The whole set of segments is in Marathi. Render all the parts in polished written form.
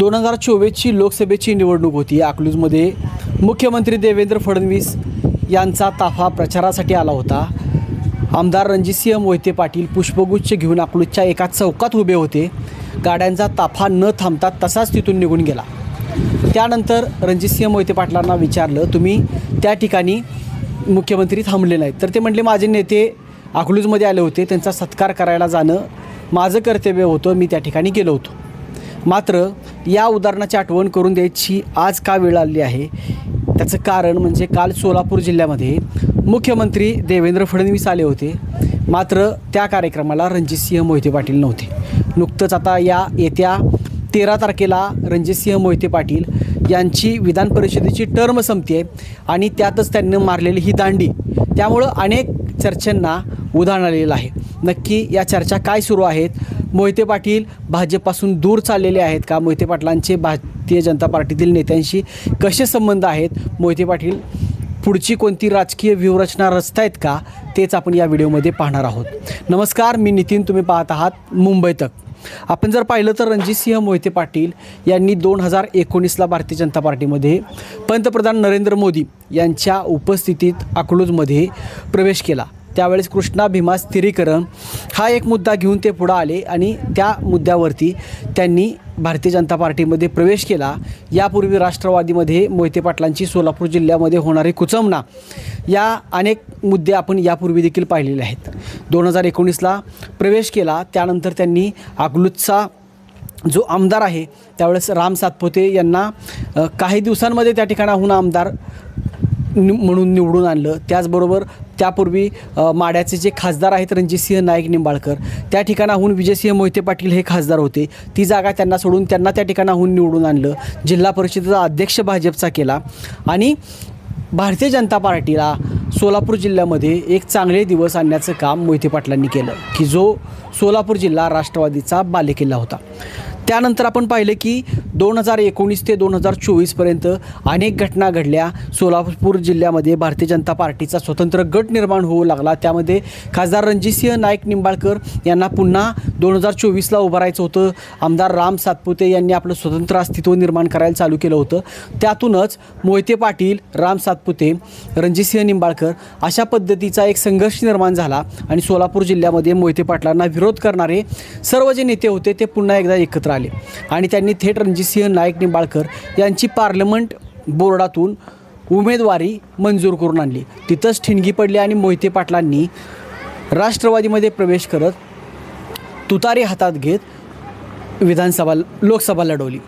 2024ची लोकसभेची निवडणूक होती। अकलूजमध्ये मुख्यमंत्री देवेंद्र फडणवीस यांचा ताफा प्रचारासाठी आला होता। आमदार रणजितसिंह मोहिते पाटील पुष्पगुच्छ घेऊन अकलूजच्या एका चौकात उभे होते। गाड्यांचा ताफा न थांबता तसाच तिथून निघून गेला। त्यानंतर रणजितसिंह मोहिते पाटलांना विचारलं, तुम्ही त्या ठिकाणी मुख्यमंत्री थांबले नाहीत? तर ते म्हटले, माझे नेते अकलूजमध्ये आले होते, त्यांचा सत्कार करायला जाणं माझं कर्तव्य होतं, मी त्या ठिकाणी गेलो होतो। मात्र या उदाहरणाची आठवण करून द्यायची आज का वेळ आली आहे, त्याचं कारण म्हणजे काल सोलापूर जिल्ह्यामध्ये मुख्यमंत्री देवेंद्र फडणवीस आले होते, मात्र त्या कार्यक्रमाला रणजितसिंह मोहिते पाटील नव्हते। नुकतंच आता येत्या 13 तारखेला रणजितसिंह मोहिते पाटील यांची विधान परिषदेची टर्म संपते आहे आणि त्यातच त्यांनी मारलेली ही दांडी, त्यामुळं अनेक चर्चांना उधाण आलेलं आहे। नक्की या चर्चा काय सुरू आहेत? मोहिते पाटील भाजपपासून दूर चाललेले आहेत का? मोहिते पाटलांचे भारतीय जनता पार्टीतील नेत्यांशी कसे संबंध आहेत? मोहिते पाटील पुढची कोणती राजकीय व्यूहरचना रचतायत का? तेच आपण या व्हिडिओमध्ये पाहणार आहोत। नमस्कार, मी नितीन, तुम्ही पाहत आहात मुंबई तक। आपण जर पाहिलं तर रणजितसिंह मोहिते पाटील यांनी 2019ला भारतीय जनता पार्टीमध्ये पंतप्रधान नरेंद्र मोदी यांच्या उपस्थितीत अकलूजमध्ये प्रवेश केला। त्यावेळेस कृष्णा भीमा स्थिरीकरण हा एक मुद्दा घेऊन ते पुढे आले आणि त्या मुद्द्यावरती त्यांनी भारतीय जनता पार्टीमध्ये प्रवेश केला। यापूर्वी राष्ट्रवादीमध्ये मोहिते पाटलांची सोलापूर जिल्ह्यामध्ये होणारी कुचंबणा, या अनेक मुद्दे आपण यापूर्वी देखील पाहिलेले आहेत। 2019ला प्रवेश केला, त्यानंतर त्यांनी अकलूजचा जो आमदार आहे त्यावेळेस राम सातपुते यांना काही दिवसांमध्ये त्या ठिकाणाहून आमदार म्हणून निवडून आणलं। त्याचबरोबर त्यापूर्वी माढ्याचे जे खासदार आहेत रणजितसिंह नाईक निंबाळकर, त्या ठिकाणाहून विजयसिंह मोहिते पाटील हे खासदार होते, ती जागा त्यांना सोडून त्यांना त्या ठिकाणाहून निवडून आणलं। जिल्हा परिषदेचा अध्यक्ष भाजपचा केला आणि भारतीय जनता पार्टीला सोलापूर जिल्ह्यामध्ये एक चांगले दिवस आणण्याचं काम मोहिते पाटलांनी केलं, की जो सोलापूर जिल्हा राष्ट्रवादीचा बालेकिल्ला होता। त्यानंतर आपण पाहिलं की 2019 ते 2024पर्यंत अनेक घटना घडल्या। सोलापूर जिल्ह्यामध्ये भारतीय जनता पार्टीचा स्वतंत्र गट निर्माण होऊ लागला। त्यामध्ये खासदार रणजितसिंह नाईक निंबाळकर यांना पुन्हा 2024ला उभं राहायचं होतं। आमदार राम सातपुते यांनी आपलं स्वतंत्र अस्तित्व निर्माण करायला चालू केलं होतं। त्यातूनच मोहिते पाटील, राम सातपुते, रणजितसिंह निंबाळकर अशा पद्धतीचा एक संघर्ष निर्माण झाला आणि सोलापूर जिल्ह्यामध्ये मोहिते पाटलांना विरोध करणारे सर्व जे नेते होते ते पुन्हा एकदा एकत्र आले आणि त्यांनी थेट रणजितसिंह नाईक निंबाळकर यांची पार्लमेंट बोर्डातून उमेदवारी मंजूर करून आणली। तिथंच ठिणगी पडली आणि मोहिते पाटलांनी राष्ट्रवादीमध्ये प्रवेश करत तुतारी हातात घेत लोकसभा लढवली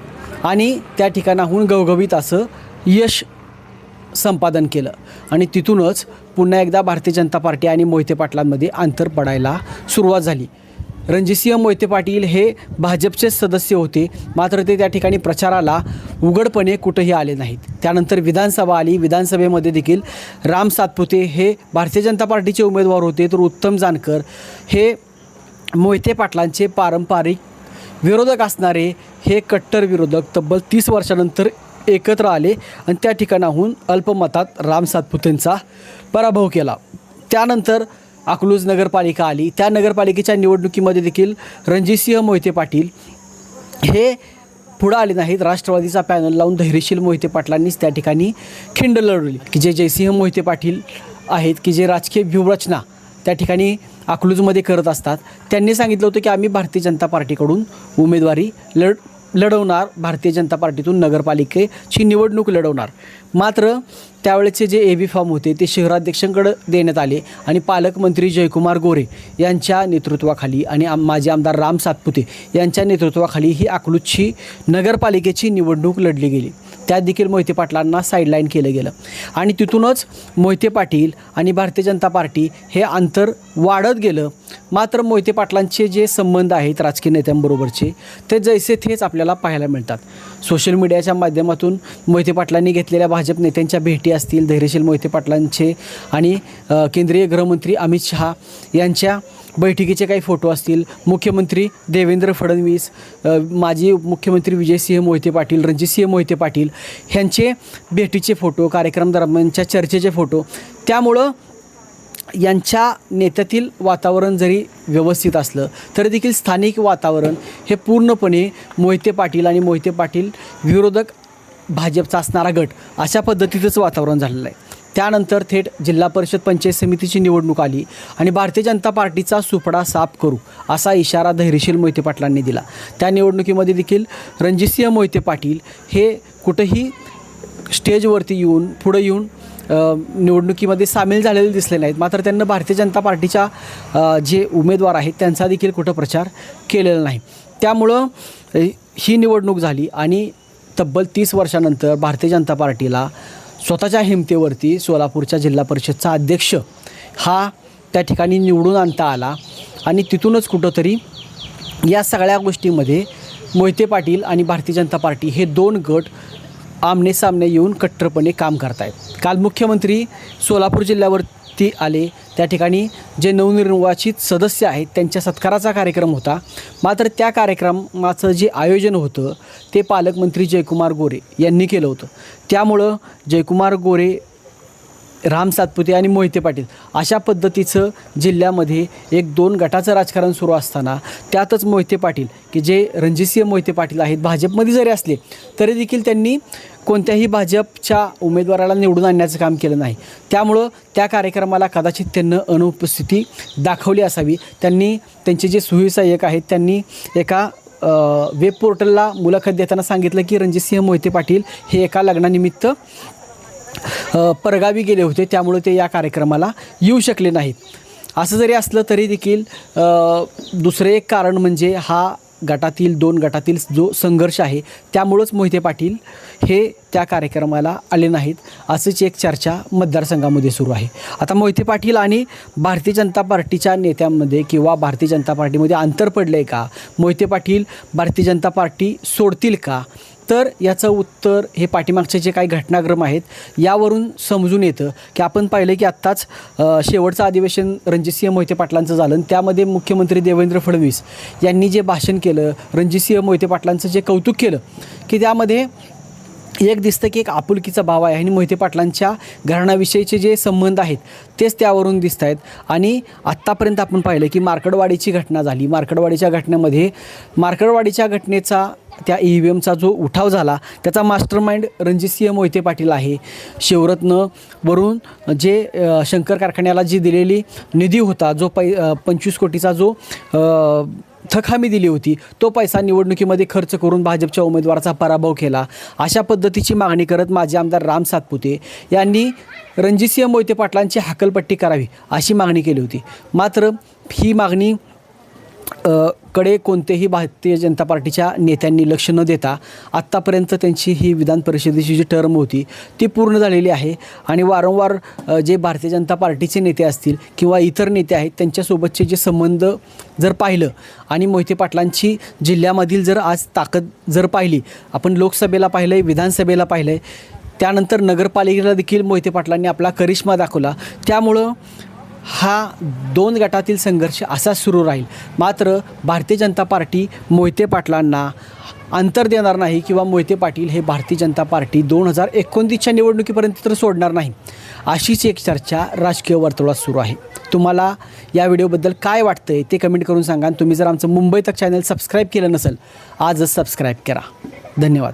आणि त्या ठिकाणाहून गवगवीत असं यश संपादन केलं आणि तिथूनच पुन्हा एकदा भारतीय जनता पार्टी आणि मोहिते पाटलांमध्ये अंतर पडायला सुरुवात झाली। रणजितसिंह मोहिते पाटील हे भाजपचे सदस्य होते, मात्र ते त्या ठिकाणी प्रचाराला उघडपणे कुठंही आले नाहीत। त्यानंतर विधानसभा आली। विधानसभेमध्ये देखील राम सातपुते हे भारतीय जनता पार्टीचे उमेदवार होते, तर उत्तम जानकर हे मोहिते पाटलांचे पारंपरिक विरोधक असणारे हे कट्टर विरोधक तब्बल 30 वर्षानंतर एकत्र आले आणि त्या ठिकाणाहून अल्पमतात राम सातपुतेंचा पराभव केला। त्यानंतर अकलूज नगरपालिका आली। त्या नगरपालिकेच्या निवडणुकीमध्ये देखील रणजितसिंह मोहिते पाटील हे पुढं आले नाहीत। राष्ट्रवादीचा पॅनल लावून धैर्यशील मोहिते पाटलांनीच त्या ठिकाणी खिंड लढवली, की जे जयसिंह मोहिते पाटील आहेत, की जे राजकीय व्यूहरचना त्या ठिकाणी अकलूजमध्ये करत असतात, त्यांनी सांगितलं होतं की आम्ही भारतीय जनता पार्टीकडून उमेदवारी लढवणार, भारतीय जनता पार्टीतून नगरपालिकेची निवडणूक लढवणार। मात्र त्यावेळेचे जे AB फॉर्म होते ते शहराध्यक्षांकडे देण्यात आले आणि पालकमंत्री जयकुमार गोरे यांच्या नेतृत्वाखाली आणि माजी आमदार राम सातपुते यांच्या नेतृत्वाखाली ही अकलूजची नगरपालिकेची निवडणूक लढली गेली। त्यात देखील मोहिते पाटलांना साईडलाईन केलं गेलं आणि तिथूनच मोहिते पाटील आणि भारतीय जनता पार्टी हे अंतर वाढत गेलं। मात्र मोहिते पाटलांचे जे संबंध आहेत राजकीय नेत्यांबरोबरचे ते जैसे थेच आपल्याला पाहायला मिळतात। सोशल मीडियाच्या माध्यमातून मोहिते पाटलांनी घेतलेल्या भाजप नेत्यांच्या भेटी असतील, धैर्यशील मोहिते पाटलांचे आणि केंद्रीय गृहमंत्री अमित शहा यांच्या बैठकीचे काही फोटो असतील, मुख्यमंत्री देवेंद्र फडणवीस, माजी मुख्यमंत्री विजयसिंह मोहिते पाटील, रणजितसिंह मोहिते पाटील ह्यांचे भेटीचे फोटो, कार्यक्रम दरम्यानच्या चर्चेचे फोटो, त्यामुळं यांच्या नेत्यातील वातावरण जरी व्यवस्थित असलं तरी देखील स्थानिक वातावरण हे पूर्णपणे मोहिते पाटील आणि मोहिते पाटील विरोधक भाजपचा असणारा गट अशा पद्धतीचंच वातावरण झालेलं आहे. त्यानंतर थेट जिल्हा परिषद पंचायत समितीची निवडणूक आली आणि भारतीय जनता पार्टीचा सुपडा साफ करू असा इशारा धैर्यशील मोहिते पाटलांनी दिला. त्या निवडणुकीमध्ये देखील रणजितसिंह मोहिते पाटील हे कुठंही स्टेजवरती येऊन पुढं येऊन निवडणुकीमध्ये सामील झालेले दिसले नाहीत. मात्र त्यांना भारतीय जनता पार्टीच्या जे उमेदवार आहेत त्यांचा देखील कुठं प्रचार केलेला नाही. त्यामुळं ही निवडणूक झाली आणि तब्बल 30 वर्षानंतर भारतीय जनता पार्टीला स्वतःच्या हिमतीवरती सोलापूरच्या जिल्हा परिषदचा अध्यक्ष हा त्या ठिकाणी निवडून आणता आला आणि तिथूनच कुठंतरी या सगळ्या गोष्टीमध्ये मोहिते पाटील आणि भारतीय जनता पार्टी हे दोन गट आमने सामने येऊन कट्टरपणे काम करत आहेत. काल मुख्यमंत्री सोलापूर जिल्ह्यावरती आले. त्या ठिकाणी जे नवनिर्वाचित सदस्य आहेत त्यांच्या सत्काराचा कार्यक्रम होता. मात्र त्या कार्यक्रमाचं जे आयोजन होतं ते पालकमंत्री जयकुमार गोरे यांनी केलं होतं. त्यामुळं जयकुमार गोरे, राम सातपुते आणि मोहिते पाटील अशा पद्धतीचं जिल्ह्यामध्ये 1-2 गटाचं राजकारण सुरू असताना त्यातच मोहिते पाटील की जे रणजितसिंह मोहिते पाटील आहेत भाजपमध्ये जरी असले तरी देखील त्यांनी कोणत्याही भाजपच्या उमेदवाराला निवडून आणण्याचं काम केलं नाही. त्यामुळं त्या कार्यक्रमाला कदाचित त्यांनी अनुपस्थिती दाखवली असावी. त्यांनी त्यांचे जे सुविसहाय्यक आहेत त्यांनी एका वेब पोर्टलला मुलाखत देताना सांगितलं की रणजितसिंह मोहिते पाटील हे एका लग्नानिमित्त परगावी गेले होते, त्यामुळे ते या कार्यक्रमाला येऊ शकले नाहीत. असं जरी असलं तरी देखील दुसरे एक कारण म्हणजे हा दोन गटातील जो संघर्ष आहे त्यामुळंच मोहिते पाटील हे त्या कार्यक्रमाला आले नाहीत असंच एक चर्चा मतदारसंघामध्ये सुरू आहे. आता मोहिते पाटील आणि भारतीय जनता पार्टीच्या नेत्यांमध्ये किंवा भारतीय जनता पार्टीमध्ये अंतर पडलं आहे का, मोहिते पाटील भारतीय जनता पार्टी सोडतील का, तर याचं उत्तर हे पाठीमागचे जे काही घटनाक्रम आहेत यावरून समजून येतं की आपण पाहिलं की आत्ताच शेवटचं अधिवेशन रणजितसिंह मोहिते पाटलांचं झालं आणि त्यामध्ये मुख्यमंत्री देवेंद्र फडणवीस यांनी जे भाषण केलं, रणजितसिंह मोहिते पाटलांचं जे कौतुक केलं की त्यामध्ये एक दिसतं की एक आपुलकीचा भाव आहे आणि मोहिते पाटलांच्या घराण्याविषयीचे जे संबंध आहेत तेच त्यावरून दिसत आहेत. आणि आत्तापर्यंत आपण पाहिलं की मार्कडवाडीची घटना झाली. मार्कडवाडीच्या घटनेचा त्या EVMचा जो उठाव झाला त्याचा मास्टरमाइंड रणजितसिंह मोहिते पाटील आहे. शिवरत्नवरून जे शंकर कारखान्याला जी दिलेली निधी होता, जो 25 कोटीचा जो थक हमी दिली होती, तो पैसा निवडणुकीमध्ये खर्च करून भाजपच्या उमेदवाराचा पराभव केला. अशा पद्धतीची मागणी करत माजी आमदार राम सातपुते यांनी रणजितसिंह मोहिते पाटलांची हकलपट्टी करावी अशी मागणी केली होती. मात्र ही मागणी कडे कोणतेही भारतीय जनता पार्टीच्या नेत्यांनी लक्ष न देता आत्तापर्यंत त्यांची ही विधान परिषदेची जी टर्म होती ती पूर्ण झालेली आहे. आणि वारंवार जे भारतीय जनता पार्टीचे नेते असतील किंवा इतर नेते आहेत त्यांच्यासोबतचे जे संबंध जर पाहिलं आणि मोहिते पाटलांची जिल्ह्यामधील जर आज ताकद जर पाहिली, आपण लोकसभेला पाहिलं आहे, विधानसभेला पाहिलं आहे, त्यानंतर नगरपालिकेला देखील मोहिते पाटलांनी आपला करिश्मा दाखवला. त्यामुळं हा 2 गटातील संघर्ष असा सुरू राहील. मात्र भारतीय जनता पार्टी मोहिते पाटलांना अंतर देणार नाही किंवा मोहिते पाटील हे भारतीय जनता पार्टी 2029च्या निवडणुकीपर्यंत तर सोडणार नाही अशीच एक चर्चा राजकीय वर्तुळात सुरू आहे. तुम्हाला या व्हिडिओबद्दल काय वाटतं आहे ते कमेंट करून सांगा. तुम्ही जर आमचं मुंबई तक चॅनल सबस्क्राईब केलं नसेल आजच सबस्क्राईब करा. धन्यवाद.